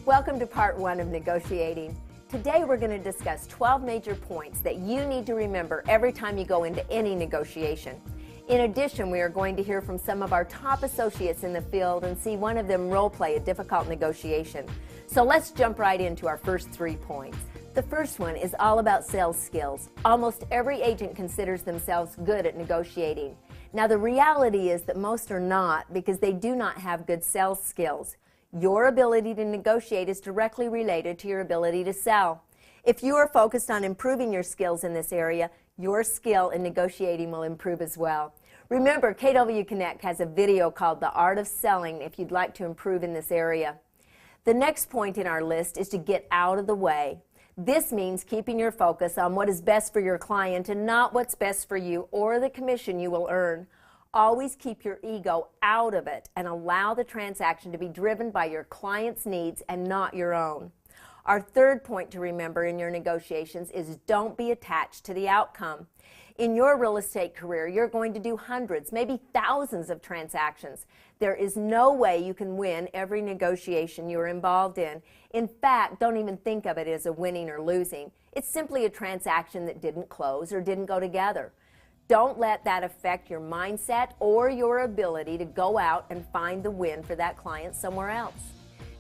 Welcome to part one of negotiating. Today we're going to discuss 12 major points that you need to remember every time you go into any negotiation. In addition, we are going to hear from some of our top associates in the field and see one of them role play a difficult negotiation. So let's jump right into our first 3 points. The first one is all about sales skills. Almost every agent considers themselves good at negotiating. Now the reality is that most are not because they do not have good sales skills. Your ability to negotiate is directly related to your ability to sell. If you are focused on improving your skills in this area, your skill in negotiating will improve as well. Remember, KW Connect has a video called The Art of Selling if you'd like to improve in this area. The next point in our list is to get out of the way. This means keeping your focus on what is best for your client and not what's best for you or the commission you will earn. Always keep your ego out of it and allow the transaction to be driven by your client's needs and not your own. Our third point to remember in your negotiations is don't be attached to the outcome. In your real estate career, you're going to do hundreds, maybe thousands of transactions. There is no way you can win every negotiation you're involved in. In fact, don't even think of it as a winning or losing. It's simply a transaction that didn't close or didn't go together. Don't let that affect your mindset or your ability to go out and find the win for that client somewhere else.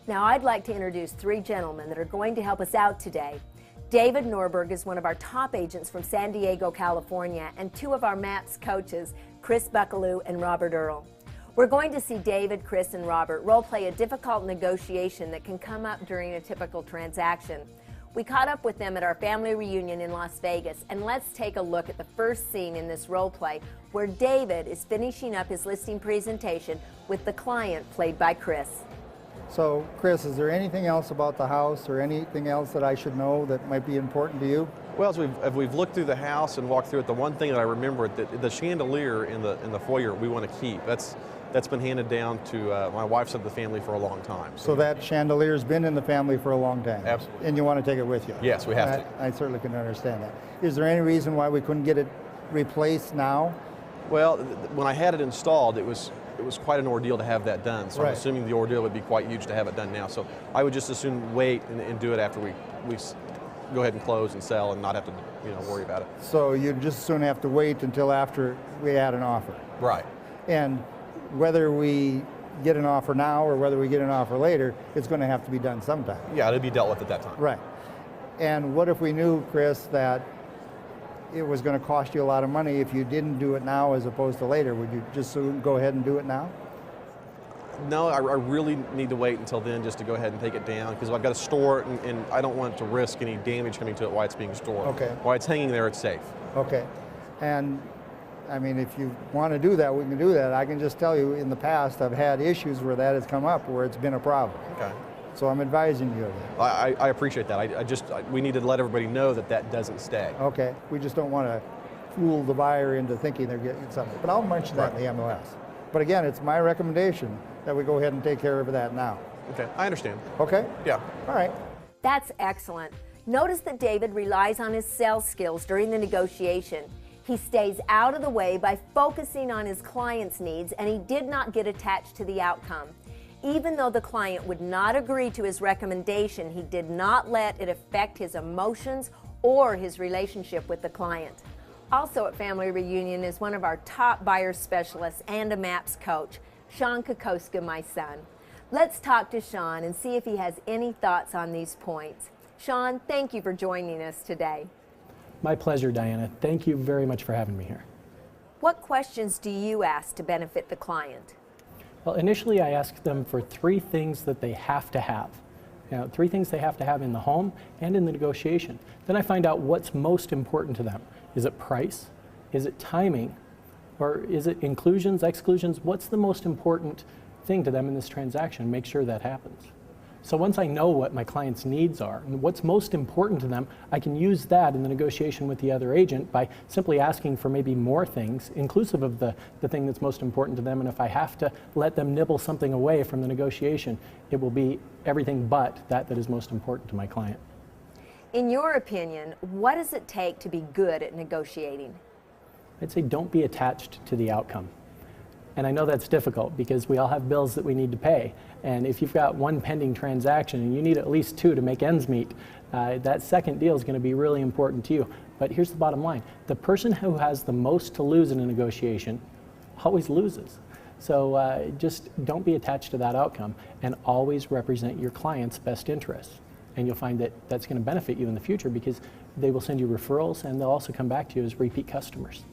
Now, I'd like to introduce 3 gentlemen that are going to help us out today. David Norberg is one of our top agents from San Diego, California, and 2 of our MAPS coaches, Chris Buckaloo and Robert Earl. We're going to see David, Chris, and Robert role play a difficult negotiation that can come up during a typical transaction. We caught up with them at our family reunion in Las Vegas, and let's take a look at the first scene in this role play where David is finishing up his listing presentation with the client played by Chris. So, Chris, is there anything else about the house or anything else that I should know that might be important to you? Well, as we've looked through the house and walked through it, the one thing that I remember, the chandelier in the foyer we want to keep. That's been handed down to my wife's side of the family for a long time. So that chandelier's been in the family for a long time? Absolutely. And you want to take it with you? Yes, we have to. I certainly can understand that. Is there any reason why we couldn't get it replaced now? Well, when I had it installed, it was quite an ordeal to have that done. So right. I'm assuming the ordeal would be quite huge to have it done now. So I would just assume wait and do it after we go ahead and close and sell and not have to worry about it. So you'd just soon have to wait until after we add an offer? Right. And whether we get an offer now or whether we get an offer later, it's going to have to be done sometime. Yeah, it'll be dealt with at that time. Right. And what if we knew, Chris, that it was going to cost you a lot of money if you didn't do it now as opposed to later? Would you just soon go ahead and do it now? No, I really need to wait until then just to go ahead and take it down because I've got to store it and I don't want to risk any damage coming to it while it's being stored. Okay. While it's hanging there, it's safe. Okay. And I mean, if you want to do that, we can do that. I can just tell you in the past I've had issues where that has come up where it's been a problem. Okay. So I'm advising you of that. I appreciate that. We need to let everybody know that doesn't stay. Okay. We just don't want to fool the buyer into thinking they're getting something. But I'll mention that in the MLS. But again, it's my recommendation that we go ahead and take care of that now. Okay, I understand. Okay? Yeah. All right. That's excellent. Notice that David relies on his sales skills during the negotiation. He stays out of the way by focusing on his client's needs, and he did not get attached to the outcome. Even though the client would not agree to his recommendation, he did not let it affect his emotions or his relationship with the client. Also at Family Reunion is one of our top buyer specialists and a MAPS coach, Sean Kokoska, my son. Let's talk to Sean and see if he has any thoughts on these points. Sean, thank you for joining us today. My pleasure, Diana. Thank you very much for having me here. What questions do you ask to benefit the client? Well, initially I asked them for 3 things that they have to have. 3 things they have to have in the home and in the negotiation. Then I find out what's most important to them. Is it price? Is it timing? Or is it inclusions, exclusions? What's the most important thing to them in this transaction? Make sure that happens. So once I know what my client's needs are and what's most important to them, I can use that in the negotiation with the other agent by simply asking for maybe more things, inclusive of the thing that's most important to them. And if I have to let them nibble something away from the negotiation, it will be everything but that is most important to my client. In your opinion, what does it take to be good at negotiating? I'd say don't be attached to the outcome. And I know that's difficult because we all have bills that we need to pay. And if you've got one pending transaction and you need at least two to make ends meet, that second deal is going to be really important to you. But here's the bottom line. The person who has the most to lose in a negotiation always loses. So just don't be attached to that outcome and always represent your client's best interests. And you'll find that that's going to benefit you in the future because they will send you referrals and they'll also come back to you as repeat customers.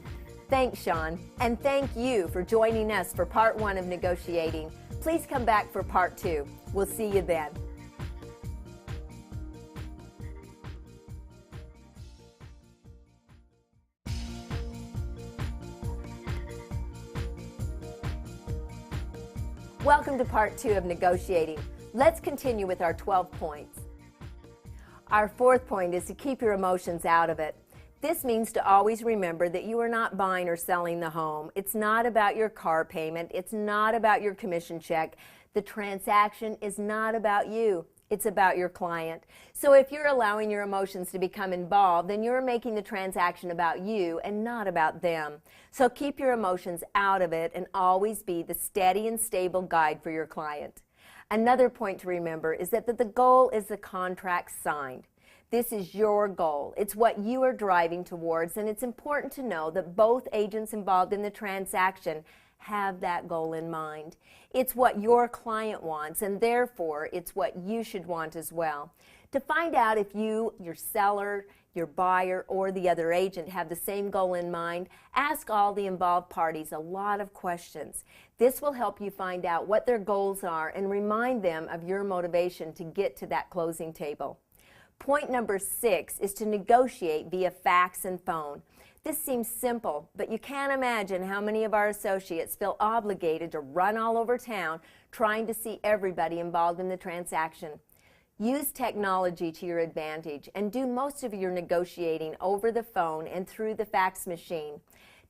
Thanks, Sean. And thank you for joining us for part 1 of negotiating. Please come back for part 2. We'll see you then. Welcome to part 2 of negotiating. Let's continue with our 12 points. Our 4th point is to keep your emotions out of it. This means to always remember that you are not buying or selling the home. It's not about your car payment. It's not about your commission check. The transaction is not about you. It's about your client. So if you're allowing your emotions to become involved, then you're making the transaction about you and not about them. So keep your emotions out of it and always be the steady and stable guide for your client. Another point to remember is that the goal is the contract signed. This is your goal. It's what you are driving towards, and it's important to know that both agents involved in the transaction have that goal in mind. It's what your client wants, and therefore it's what you should want as well. To find out if you, your seller, your buyer, or the other agent have the same goal in mind, ask all the involved parties a lot of questions. This will help you find out what their goals are and remind them of your motivation to get to that closing table. Point number 6 is to negotiate via fax and phone. This seems simple, but you can't imagine how many of our associates feel obligated to run all over town trying to see everybody involved in the transaction. Use technology to your advantage and do most of your negotiating over the phone and through the fax machine.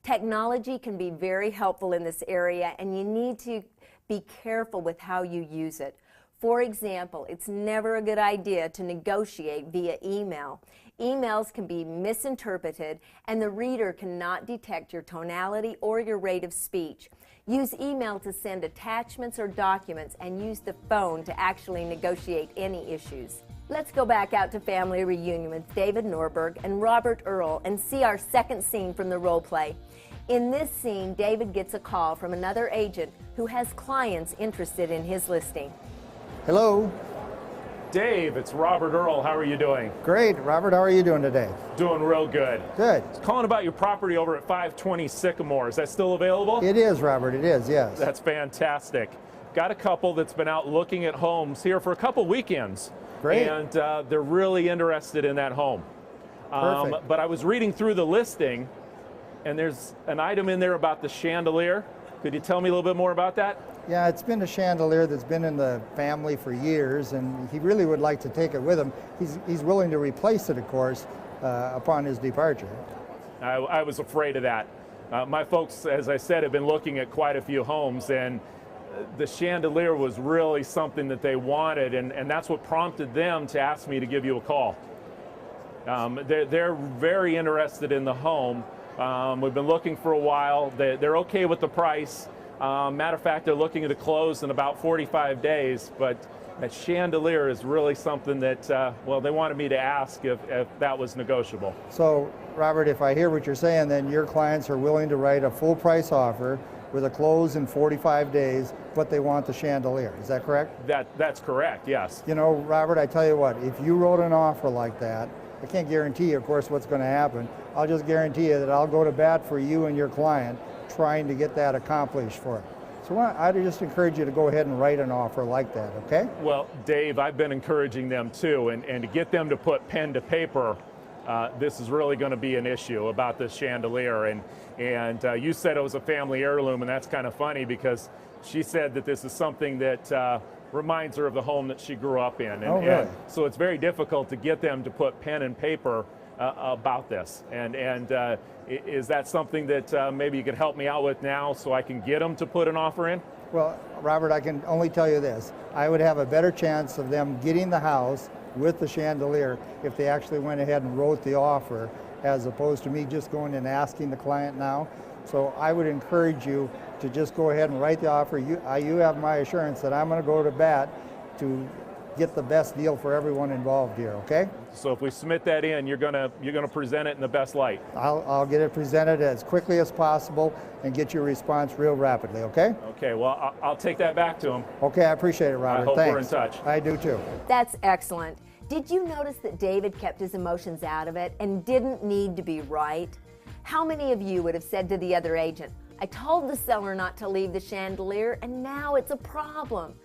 Technology can be very helpful in this area, and you need to be careful with how you use it. For example, it's never a good idea to negotiate via email. Emails can be misinterpreted, and the reader cannot detect your tonality or your rate of speech. Use email to send attachments or documents, and use the phone to actually negotiate any issues. Let's go back out to Family Reunion with David Norberg and Robert Earl and see our second scene from the role play. In this scene, David gets a call from another agent who has clients interested in his listing. Hello. Dave, it's Robert Earl. How are you doing? Great. Robert, how are you doing today? Doing real good. Good. Calling about your property over at 520 Sycamore. Is that still available? It is, Robert. It is, yes. That's fantastic. Got a couple that's been out looking at homes here for a couple weekends. Great. And they're really interested in that home. Perfect. But I was reading through the listing, and there's an item in there about the chandelier. Could you tell me a little bit more about that? Yeah, it's been a chandelier that's been in the family for years, and he really would like to take it with him. He's willing to replace it, of course, upon his departure. I was afraid of that. My folks, as I said, have been looking at quite a few homes, and the chandelier was really something that they wanted, and that's what prompted them to ask me to give you a call. They're very interested in the home. We've been looking for a while. They're okay with the price. Matter of fact, they're looking to close in about 45 days, but that chandelier is really something that, well, they wanted me to ask if that was negotiable. So, Robert, if I hear what you're saying, then your clients are willing to write a full price offer with a close in 45 days, but they want the chandelier. Is that correct? That's correct, yes. You know, Robert, I tell you what, if you wrote an offer like that, I can't guarantee you, of course, what's going to happen. I'll just guarantee you that I'll go to bat for you and your client trying to get that accomplished for it. So I'd just encourage you to go ahead and write an offer like that, okay? Well, Dave, I've been encouraging them too, and to get them to put pen to paper, this is really going to be an issue about this chandelier. And you said it was a family heirloom, and that's kind of funny because she said that this is something that reminds her of the home that she grew up in. And so it's very difficult to get them to put pen and paper about this. And is that something that maybe you could help me out with now so I can get them to put an offer in? Well, Robert, I can only tell you this. I would have a better chance of them getting the house with the chandelier if they actually went ahead and wrote the offer, as opposed to me just going and asking the client now. So I would encourage you to just go ahead and write the offer. You have my assurance that I'm going to go to bat to get the best deal for everyone involved here, okay? So if we submit that in, you're gonna present it in the best light. I'll get it presented as quickly as possible and get your response real rapidly, okay? Okay, well, I'll take that back to him. Okay, I appreciate it, Robert. I hope Thanks. we're in touch. I do too. That's excellent. Did you notice that David kept his emotions out of it and didn't need to be right? How many of you would have said to the other agent, I told the seller not to leave the chandelier and now it's a problem?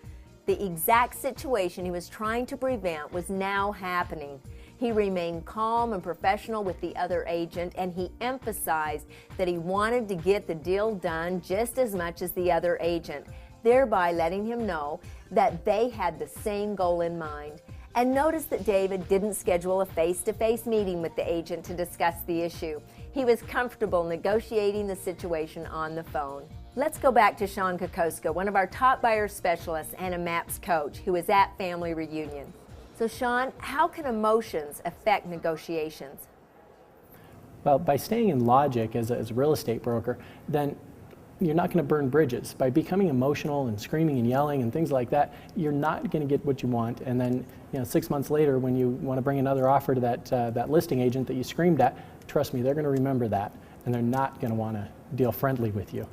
The exact situation he was trying to prevent was now happening. He remained calm and professional with the other agent, and he emphasized that he wanted to get the deal done just as much as the other agent, thereby letting him know that they had the same goal in mind. And notice that David didn't schedule a face-to-face meeting with the agent to discuss the issue. He was comfortable negotiating the situation on the phone. Let's go back to Sean Kokoska, one of our top buyer specialists and a MAPS coach who is at Family Reunion. So Sean, how can emotions affect negotiations? Well, by staying in logic as a real estate broker, then you're not going to burn bridges. By becoming emotional and screaming and yelling and things like that, you're not going to get what you want. And then, 6 months later, when you want to bring another offer to that listing agent that you screamed at, trust me, they're going to remember that, and they're not going to want to deal friendly with you.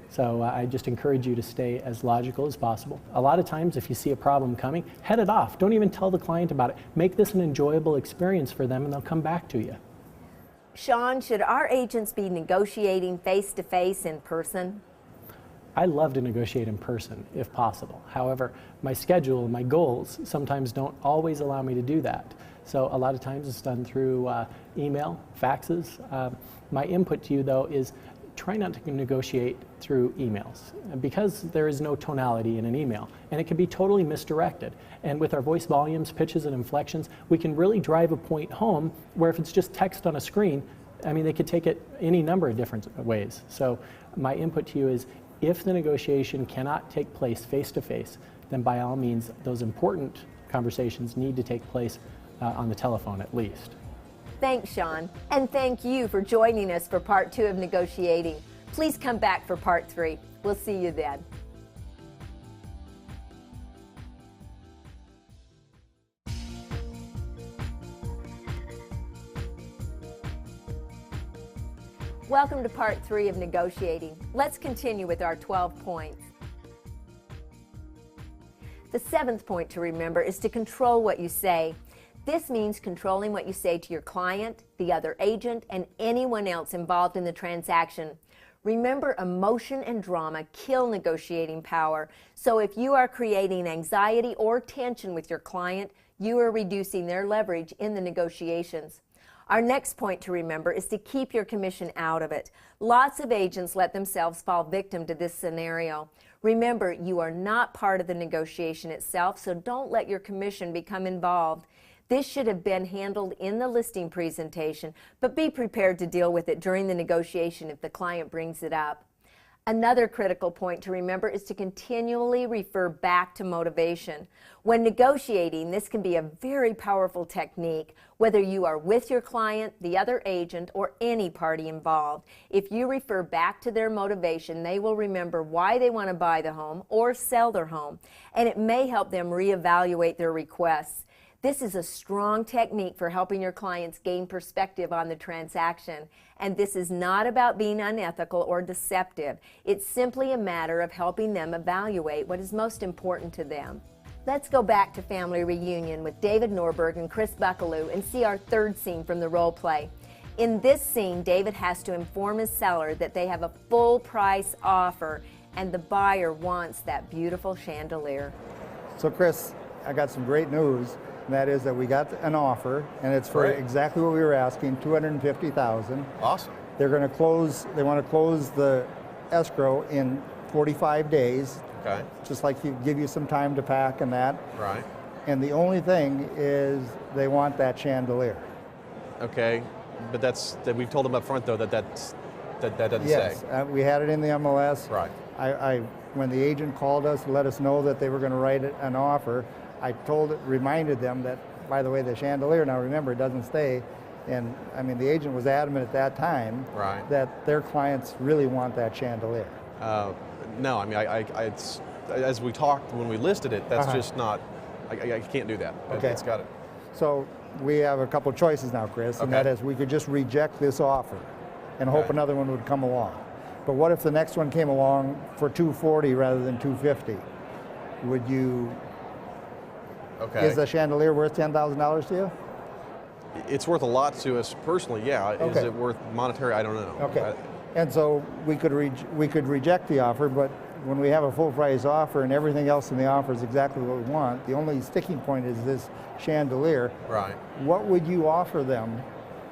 So I just encourage you to stay as logical as possible. A lot of times, if you see a problem coming, head it off. Don't even tell the client about it. Make this an enjoyable experience for them, and they'll come back to you. Sean, should our agents be negotiating face-to-face in person? I love to negotiate in person if possible. However, my schedule and my goals sometimes don't always allow me to do that. So a lot of times it's done through email, faxes. My input to you, though, is try not to negotiate through emails because there is no tonality in an email, and it can be totally misdirected. And with our voice volumes, pitches, and inflections, we can really drive a point home where if it's just text on a screen, I mean, they could take it any number of different ways. So my input to you is if the negotiation cannot take place face-to-face, then by all means, those important conversations need to take place on the telephone at least. Thanks, Sean. And thank you for joining us for part 2 of negotiating. Please come back for part 3. We'll see you then. Welcome to part 3 of negotiating. Let's continue with our 12 points. The 7th point to remember is to control what you say. This means controlling what you say to your client, the other agent, and anyone else involved in the transaction. Remember, emotion and drama kill negotiating power. So if you are creating anxiety or tension with your client, you are reducing their leverage in the negotiations. Our next point to remember is to keep your commission out of it. Lots of agents let themselves fall victim to this scenario. Remember, you are not part of the negotiation itself, so don't let your commission become involved. This should have been handled in the listing presentation, but be prepared to deal with it during the negotiation if the client brings it up. Another critical point to remember is to continually refer back to motivation. When negotiating, this can be a very powerful technique, whether you are with your client, the other agent, or any party involved. If you refer back to their motivation, they will remember why they want to buy the home or sell their home, and it may help them reevaluate their requests. This is a strong technique for helping your clients gain perspective on the transaction. And this is not about being unethical or deceptive. It's simply a matter of helping them evaluate what is most important to them. Let's go back to Family Reunion with David Norberg and Chris Buckaloo and see our third scene from the role play. In this scene, David has to inform his seller that they have a full price offer and the buyer wants that beautiful chandelier. So Chris, I got some great news. And that is that we got an offer, and it's for Great. exactly what we were asking, $250,000. Awesome. They're going to close. They want to close the escrow in 45 days, Okay. just like give you some time to pack and that. Right. And the only thing is they want that chandelier. Okay. But that we've told them up front though that doesn't Yes, say. we had it in the MLS. Right. When the agent called us to let us know that they were going to write an offer, I reminded them that, by the way, the chandelier, now remember, it doesn't stay, And I mean, the agent was adamant at that time Right. that their clients really want that chandelier. No, I mean, it's, as we talked when we listed it, that's just not, I can't do that. Okay. It's got it. So we have a couple choices now, Chris, and Okay. that is we could just reject this offer and hope Okay. another one would come along. But what if the next one came along for $240 rather than $250? Would you, Okay. is the chandelier worth $10,000 to you? It's worth a lot to us personally, yeah. Is Okay. it worth monetary? I don't know. Okay. And so we could reject the offer, but when we have a full price offer and everything else in the offer is exactly what we want, the only sticking point is this chandelier. Right. What would you offer them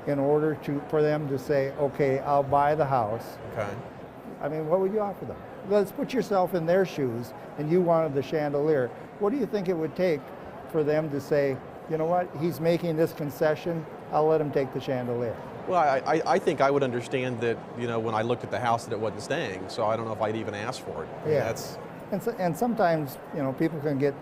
in order for them to say, okay, I'll buy the house? Okay. I mean, what would you offer them? Let's put yourself in their shoes and you wanted the chandelier. What do you think it would take for them to say, you know what, he's making this concession, I'll let him take the chandelier? Well, I think I would understand that, you know, when I looked at the house that it wasn't staying, so I don't know if I'd even ask for it. I mean, Yeah. That's, And sometimes, you know, people can get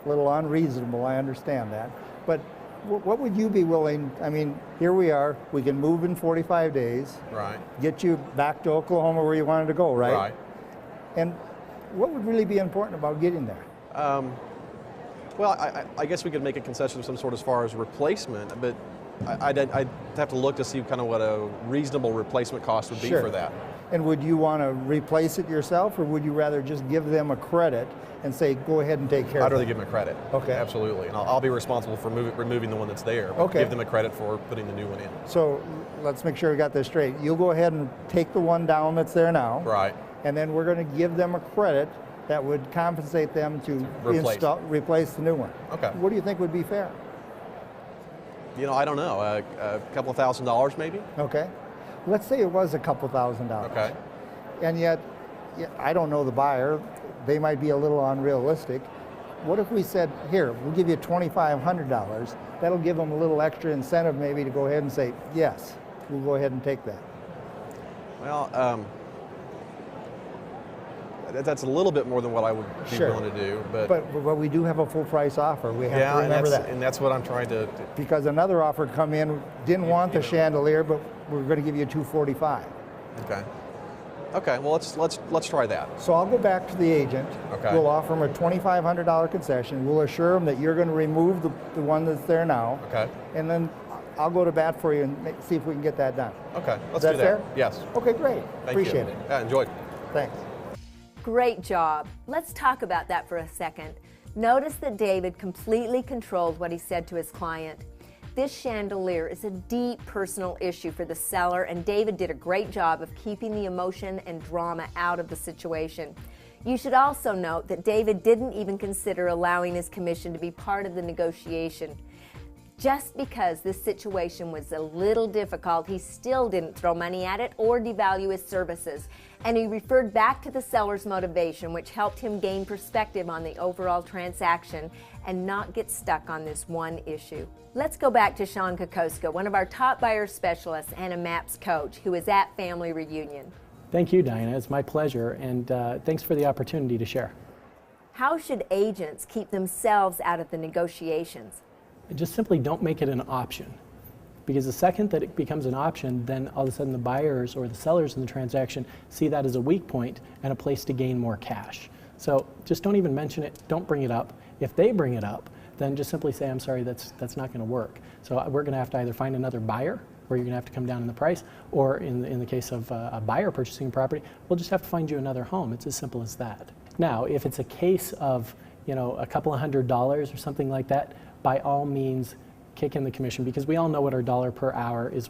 a little unreasonable, I understand that. But what would you be willing, I mean, here we are, we can move in 45 days, right. get you back to Oklahoma where you wanted to go, right? Right. And what would really be important about getting there? Well, I guess we could make a concession of some sort as far as replacement, but I'd have to look to see kind of what a reasonable replacement cost would be Sure. for that. And would you want to replace it yourself, or would you rather just give them a credit and say, go ahead and take care I'd of rather it? give them a credit. Okay. Absolutely. And I'll be responsible for removing the one that's there, but Okay. give them a credit for putting the new one in. So let's make sure we got this straight. You'll go ahead and take the one down that's there now. Right. And then we're going to give them a credit that would compensate them to replace the new one. Okay. What do you think would be fair? You know, I don't know, a couple of $1,000s maybe? Okay. Let's say it was a couple $1,000. Okay. And yet, I don't know the buyer. They might be a little unrealistic. What if we said, here, we'll give you $2,500. That'll give them a little extra incentive maybe to go ahead and say, yes, we'll go ahead and take that. Well, that's a little bit more than what I would be Sure. willing to do, but But we do have a full price offer. We have yeah, to remember that. and that's what I'm trying to. Because another offer come in, didn't want the chandelier, but we're going to give you $245. Okay. Okay. Well, let's try that. So I'll go back to the agent. Okay. We'll offer him a $2,500 concession. We'll assure him that you're going to remove the one that's there now. Okay. And then I'll go to bat for you and see if we can get that done. Okay. Let's Is that do that. fair? Yes. Okay, great. Thank you. Appreciate it. Yeah, enjoyed. Thanks. Great job. Let's talk about that for a second. Notice that David completely controlled what he said to his client. This chandelier is a deep personal issue for the seller, and David did a great job of keeping the emotion and drama out of the situation. You should also note that David didn't even consider allowing his commission to be part of the negotiation. Just because this situation was a little difficult, he still didn't throw money at it or devalue his services. And he referred back to the seller's motivation, which helped him gain perspective on the overall transaction and not get stuck on this one issue. Let's go back to Sean Kokoska, one of our top buyer specialists and a MAPS coach who is at Family Reunion. Thank you, Diana. It's my pleasure, and thanks for the opportunity to share. How should agents keep themselves out of the negotiations? Just simply don't make it an option. Because the second that it becomes an option, then all of a sudden the buyers or the sellers in the transaction see that as a weak point and a place to gain more cash. So just don't even mention it, don't bring it up. If they bring it up, then just simply say, I'm sorry, that's not going to work. So we're going to have to either find another buyer, or you're going to have to come down in the price, or in the case of a buyer purchasing property, we'll just have to find you another home. It's as simple as that. Now, if it's a case of, you know, a couple of $100s or something like that, by all means, kick in the commission, because we all know what our dollar per hour is,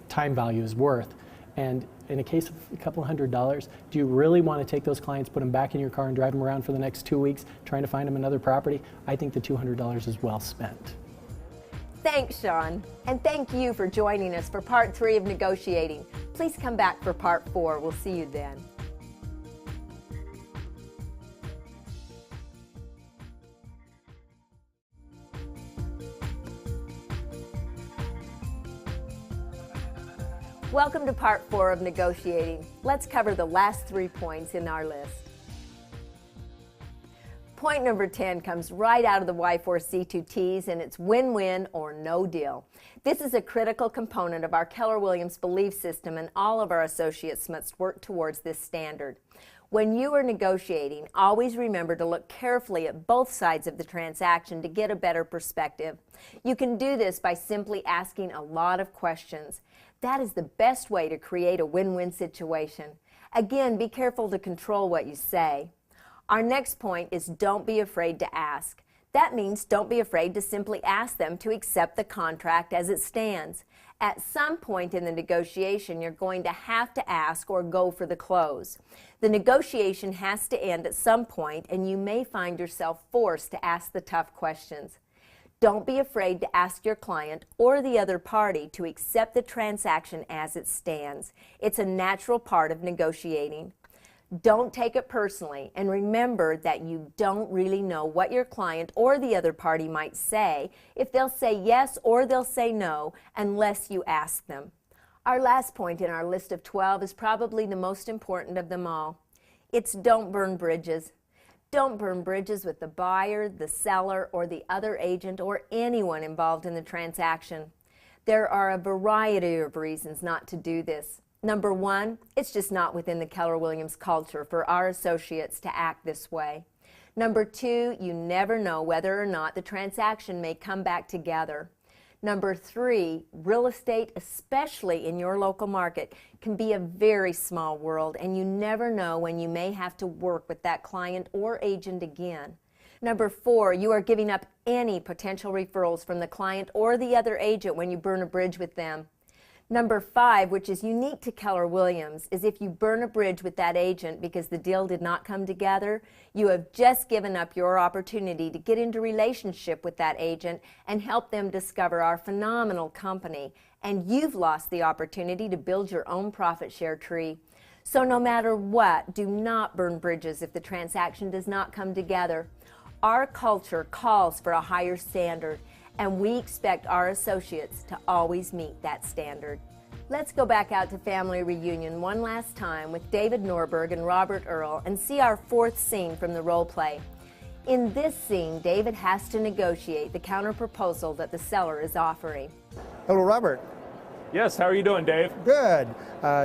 time value is worth. And in a case of a couple of $100s, do you really want to take those clients, put them back in your car and drive them around for the next 2 weeks trying to find them another property? I think the $200 is well spent. Thanks, Sean. And thank you for joining us for part 3 of negotiating. Please come back for part 4. We'll see you then. Welcome to part 4 of negotiating. Let's cover the last 3 points in our list. Point number 10 comes right out of the Y4C2Ts, and it's win-win or no deal. This is a critical component of our Keller Williams belief system, and all of our associates must work towards this standard. When you are negotiating, always remember to look carefully at both sides of the transaction to get a better perspective. You can do this by simply asking a lot of questions. That is the best way to create a win-win situation. Again, be careful to control what you say. Our next point is don't be afraid to ask. That means don't be afraid to simply ask them to accept the contract as it stands. At some point in the negotiation, you're going to have to ask or go for the close. The negotiation has to end at some point, and you may find yourself forced to ask the tough questions. Don't be afraid to ask your client or the other party to accept the transaction as it stands. It's a natural part of negotiating. Don't take it personally, and remember that you don't really know what your client or the other party might say, if they'll say yes or they'll say no, unless you ask them. Our last point in our list of 12 is probably the most important of them all. It's don't burn bridges. Don't burn bridges with the buyer, the seller, or the other agent, or anyone involved in the transaction. There are a variety of reasons not to do this. Number one, it's just not within the Keller Williams culture for our associates to act this way. Number two, you never know whether or not the transaction may come back together. Number three, real estate, especially in your local market, can be a very small world, and you never know when you may have to work with that client or agent again. Number four, you are giving up any potential referrals from the client or the other agent when you burn a bridge with them. Number five, which is unique to Keller Williams, is if you burn a bridge with that agent because the deal did not come together, you have just given up your opportunity to get into relationship with that agent and help them discover our phenomenal company, and you've lost the opportunity to build your own profit share tree. So no matter what, do not burn bridges if the transaction does not come together. Our culture calls for a higher standard, and we expect our associates to always meet that standard. Let's go back out to Family Reunion one last time with David Norberg and Robert Earl and see our fourth scene from the role play. In this scene, David has to negotiate the counter-proposal that the seller is offering. Hello, Robert. Yes, how are you doing, Dave? Good.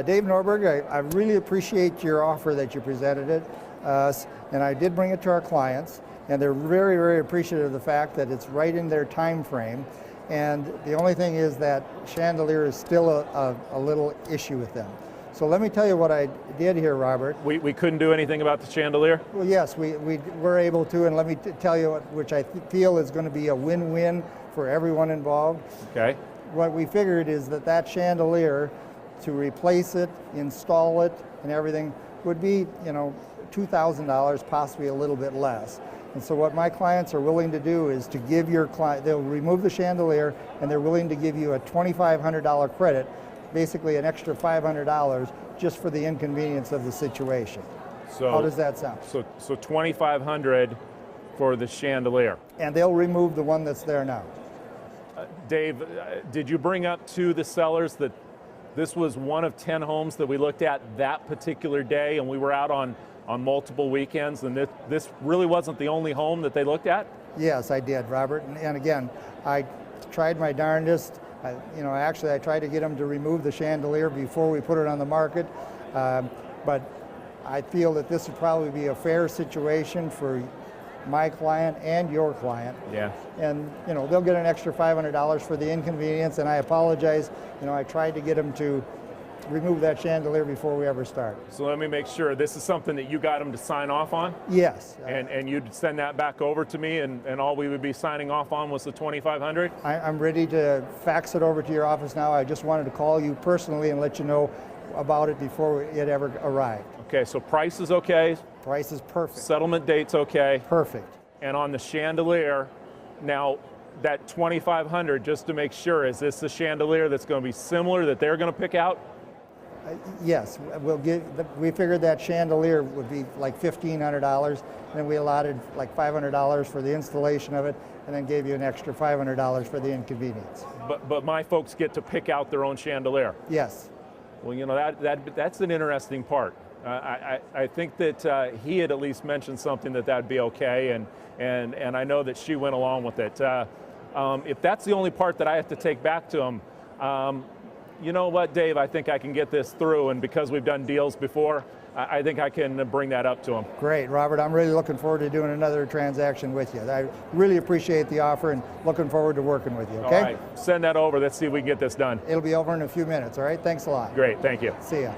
Dave Norberg, I really appreciate your offer that you presented us, and I did bring it to our clients. And they're very, very appreciative of the fact that it's right in their time frame. And the only thing is that chandelier is still a little issue with them. So let me tell you what I did here, Robert. We couldn't do anything about the chandelier? Well, yes, we were able to, and let me tell you which I feel is going to be a win-win for everyone involved. Okay. What we figured is that chandelier, to replace it, install it, and everything, would be, $2,000, possibly a little bit less. And so what my clients are willing to do is to give your client, they'll remove the chandelier, and they're willing to give you a $2,500 credit, basically an extra $500 just for the inconvenience of the situation. So how does that sound? So $2,500 for the chandelier. And they'll remove the one that's there now. Dave, did you bring up to the sellers that this was one of 10 homes that we looked at that particular day, and we were out on multiple weekends, and this really wasn't the only home that they looked at? Yes, I did, Robert. And again, I tried my darndest. Actually, I tried to get them to remove the chandelier before we put it on the market. But I feel that this would probably be a fair situation for my client and your client. Yeah. And they'll get an extra $500 for the inconvenience. And I apologize. I tried to get them to remove that chandelier before we ever start. So let me make sure, this is something that you got them to sign off on? Yes. And you'd send that back over to me, and all we would be signing off on was the $2,500? I'm ready to fax it over to your office now. I just wanted to call you personally and let you know about it before it ever arrived. Okay, so price is okay? Price is perfect. Settlement date's okay? Perfect. And on the chandelier, now that $2,500, just to make sure, is this the chandelier that's going to be similar that they're going to pick out? Yes, we figured that chandelier would be like $1,500, and then we allotted like $500 for the installation of it, and then gave you an extra $500 for the inconvenience. But my folks get to pick out their own chandelier. Yes. Well, that's an interesting part. I think that he had at least mentioned something that that'd be okay, and I know that she went along with it. If that's the only part that I have to take back to him, you know what, Dave, I think I can get this through, and because we've done deals before, I think I can bring that up to him. Great, Robert. I'm really looking forward to doing another transaction with you. I really appreciate the offer and looking forward to working with you, okay? All right, send that over. Let's see if we can get this done. It'll be over in a few minutes, all right? Thanks a lot. Great, thank you. See ya.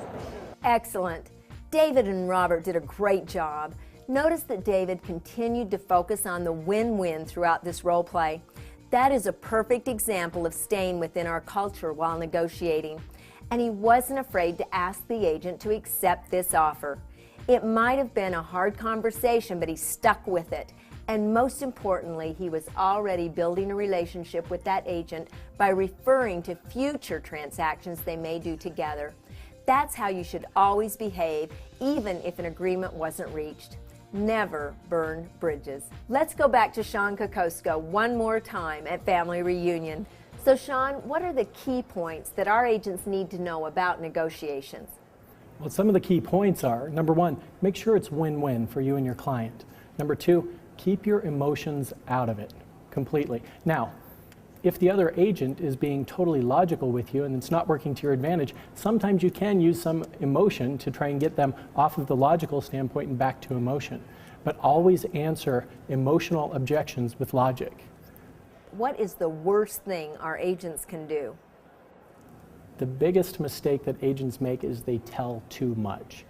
Excellent. David and Robert did a great job. Notice that David continued to focus on the win-win throughout this role play. That is a perfect example of staying within our culture while negotiating. And he wasn't afraid to ask the agent to accept this offer. It might have been a hard conversation, but he stuck with it. And most importantly, he was already building a relationship with that agent by referring to future transactions they may do together. That's how you should always behave, even if an agreement wasn't reached. Never burn bridges. Let's go back to Sean Kokosko one more time at Family Reunion. So Sean, what are the key points that our agents need to know about negotiations? Well, some of the key points are, number one, make sure it's win-win for you and your client. Number two, keep your emotions out of it completely. Now, if the other agent is being totally logical with you and it's not working to your advantage, sometimes you can use some emotion to try and get them off of the logical standpoint and back to emotion. But always answer emotional objections with logic. What is the worst thing our agents can do? The biggest mistake that agents make is they tell too much.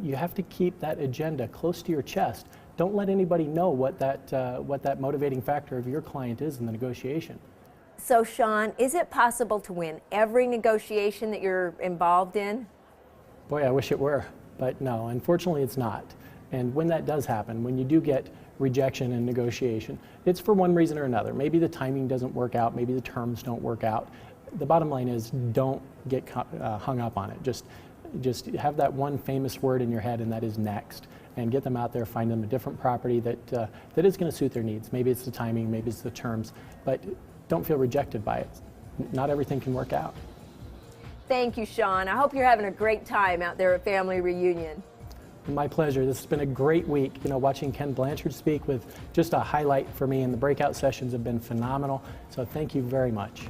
You have to keep that agenda close to your chest. Don't let anybody know what that motivating factor of your client is in the negotiation. So Sean, is it possible to win every negotiation that you're involved in? Boy, I wish it were, but no, unfortunately it's not. And when that does happen, when you do get rejection in negotiation, it's for one reason or another. Maybe the timing doesn't work out, maybe the terms don't work out. The bottom line is don't get hung up on it. Just have that one famous word in your head, and that is next. And get them out there, find them a different property that is going to suit their needs. Maybe it's the timing, maybe it's the terms, but don't feel rejected by it. Not everything can work out. Thank you, Sean. I hope you're having a great time out there at Family Reunion. My pleasure. This has been a great week. You know, watching Ken Blanchard speak with just a highlight for me, and the breakout sessions have been phenomenal. So thank you very much.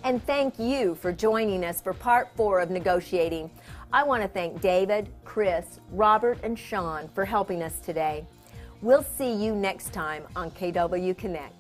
And thank you for joining us for part 4 of Negotiating. I want to thank David, Chris, Robert, and Sean for helping us today. We'll see you next time on KW Connect.